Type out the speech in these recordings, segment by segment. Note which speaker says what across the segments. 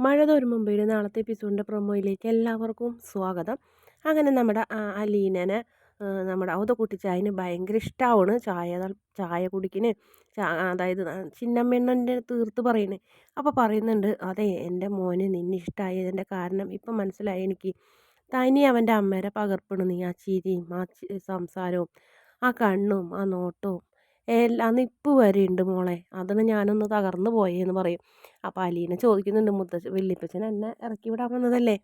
Speaker 1: മഴ തോരും മുമ്പയുടെ നാളത്തെ എപ്പിസോഡിൻ്റെ പ്രൊമോയിലേക്ക് എല്ലാവർക്കും സ്വാഗതം. അങ്ങനെ നമ്മുടെ അലീനനെ നമ്മുടെ ഔതക്കുട്ടിച്ചായന് ഭയങ്കര ഇഷ്ടമാണ് ചായ കുടിക്കിന്. അതായത് ചിന്നമ്മണ്ണൻ്റെ തീർത്ത് പറയുന്നത്. അപ്പോൾ പറയുന്നുണ്ട്, അതെ എൻ്റെ മോന് നിന്നെ ഇഷ്ടമായതിൻ്റെ കാരണം ഇപ്പം മനസ്സിലായി എനിക്ക്. തനി അവൻ്റെ അമ്മേരെ പകർപ്പാണ് നീ. ആ ചിരിയും ആ സംസാരവും ആ കണ്ണും ആ നോട്ടവും എല്ലാം നിപ്പ് വരെ ഉണ്ട് മോളെ. അതിന് ഞാനൊന്ന് തകർന്നു പോയേന്ന് പറയും. അപ്പോൾ അലീന ചോദിക്കുന്നുണ്ട്, വല്യപ്പച്ചൻ എന്നെ ഇറക്കി വിടാൻ വന്നതല്ലേ,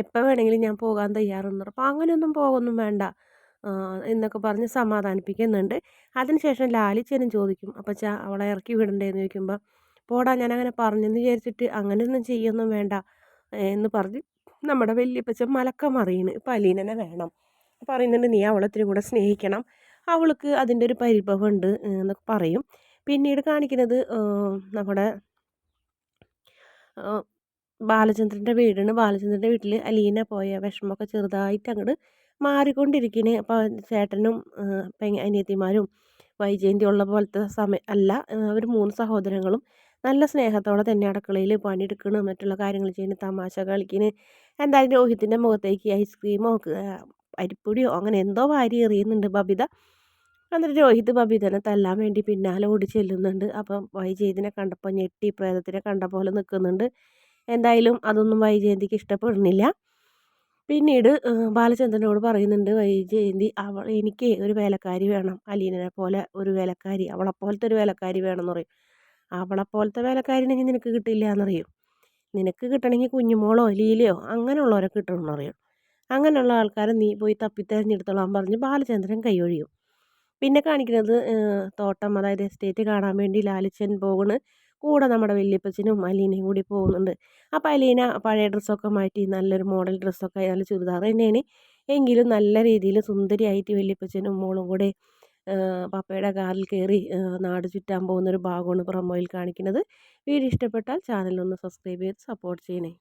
Speaker 1: എപ്പോൾ വേണമെങ്കിലും ഞാൻ പോകാൻ തയ്യാറെന്ന്. അപ്പോൾ അങ്ങനെയൊന്നും പോകുന്നു വേണ്ട എന്നൊക്കെ പറഞ്ഞ് സമാധാനിപ്പിക്കുന്നുണ്ട്. അതിനുശേഷം ലാലിച്ചനും ചോദിക്കും, അപ്പച്ച അവളെ ഇറക്കി വിടണ്ടേന്ന് ചോദിക്കുമ്പോൾ, പോടാ ഞാനങ്ങനെ പറഞ്ഞെന്ന് വിചാരിച്ചിട്ട് അങ്ങനെയൊന്നും ചെയ്യൊന്നും വേണ്ട എന്ന് പറഞ്ഞ് നമ്മുടെ വല്യപ്പച്ചൻ മലക്കം മറിയണ്. ഇപ്പം അലീനനെ വേണം പറയുന്നുണ്ട്, നീ അവളെ ഇത്തിരി കൂടെ സ്നേഹിക്കണം, അവൾക്ക് അതിൻ്റെ ഒരു പരിഭവമുണ്ട് എന്നൊക്കെ പറയും. പിന്നീട് കാണിക്കുന്നത് നമ്മുടെ ബാലചന്ദ്രൻ്റെ വീടാണ്. ബാലചന്ദ്രൻ്റെ വീട്ടിൽ അലീന പോയ വിഷമമൊക്കെ ചെറുതായിട്ട് അങ്ങോട്ട് മാറിക്കൊണ്ടിരിക്കുന്നത്. അപ്പോൾ ചേട്ടനും അനിയത്തിമാരും വൈജയന്തി ഉള്ള പോലത്തെ സമയം അല്ല. അവർ 3 സഹോദരങ്ങളും നല്ല സ്നേഹത്തോടെ തന്നെ അടുക്കളയിൽ പണിയെടുക്കണം, മറ്റുള്ള കാര്യങ്ങൾ ചെയ്യുന്നു, തമാശ കളിക്കുന്നു. എന്തായാലും രോഹിത്തിൻ്റെ മുഖത്തേക്ക് ഐസ്ക്രീമോ അരിപ്പൊടിയോ അങ്ങനെ എന്തോ വാരി എറിയുന്നുണ്ട് ബബിത. എന്നിട്ട് രോഹിത് ബബിതനെ തല്ലാൻ വേണ്ടി പിന്നാലെ ഓടി ചെല്ലുന്നുണ്ട്. അപ്പം വൈജയന്തിനെ കണ്ടപ്പോൾ ഞെട്ടി പ്രേതത്തിനെ കണ്ട പോലെ നിൽക്കുന്നുണ്ട്. എന്തായാലും അതൊന്നും വൈജയന്തിക്ക് ഇഷ്ടപ്പെടുന്നില്ല. പിന്നീട് ബാലചന്ദ്രനോട് പറയുന്നുണ്ട് വൈജയന്തി, എനിക്ക് ഒരു വേലക്കാരി വേണം, അലീനനെ പോലെ ഒരു വേലക്കാരി, അവളെപ്പോലത്തെ ഒരു വേലക്കാരി വേണമെന്ന് പറയും. അവളെപ്പോലത്തെ വേലക്കാരിനെങ്കിൽ നിനക്ക് കിട്ടില്ല എന്നറിയും. നിനക്ക് കിട്ടണമെങ്കിൽ കുഞ്ഞുമോളോ ലീലയോ അങ്ങനെയുള്ളവരെ കിട്ടണമെന്ന് പറയും. അങ്ങനെയുള്ള ആൾക്കാരെ നീ പോയി തപ്പിത്തെരഞ്ഞെടുത്തോളാൻ പറഞ്ഞ് ബാലചന്ദ്രൻ കൈയൊഴിയും. പിന്നെ കാണിക്കുന്നത് തോട്ടം, അതായത് എസ്റ്റേറ്റ് കാണാൻ വേണ്ടി ലാലിച്ചൻ പോകുന്നു. കൂടെ നമ്മുടെ വല്യപ്പച്ചനും അലീനയും കൂടി പോകുന്നുണ്ട്. അപ്പോൾ അലീന പഴയ ഡ്രസ്സൊക്കെ മാറ്റി നല്ലൊരു മോഡൽ ഡ്രസ്സൊക്കെ, നല്ല ചുരിദാർ തന്നെയാണ് എങ്കിലും നല്ല രീതിയിൽ സുന്ദരിയായിട്ട് വല്യപ്പച്ചനും മോളും കൂടെ പപ്പയുടെ കാറിൽ കയറി നാട് ചുറ്റാൻ പോകുന്നൊരു ഭാഗമാണ് പ്രൊമോയിൽ കാണിക്കുന്നത്. വീഡിയോ ഇഷ്ടപ്പെട്ടാൽ ചാനലൊന്ന് സബ്സ്ക്രൈബ് ചെയ്ത് സപ്പോർട്ട് ചെയ്യണേ.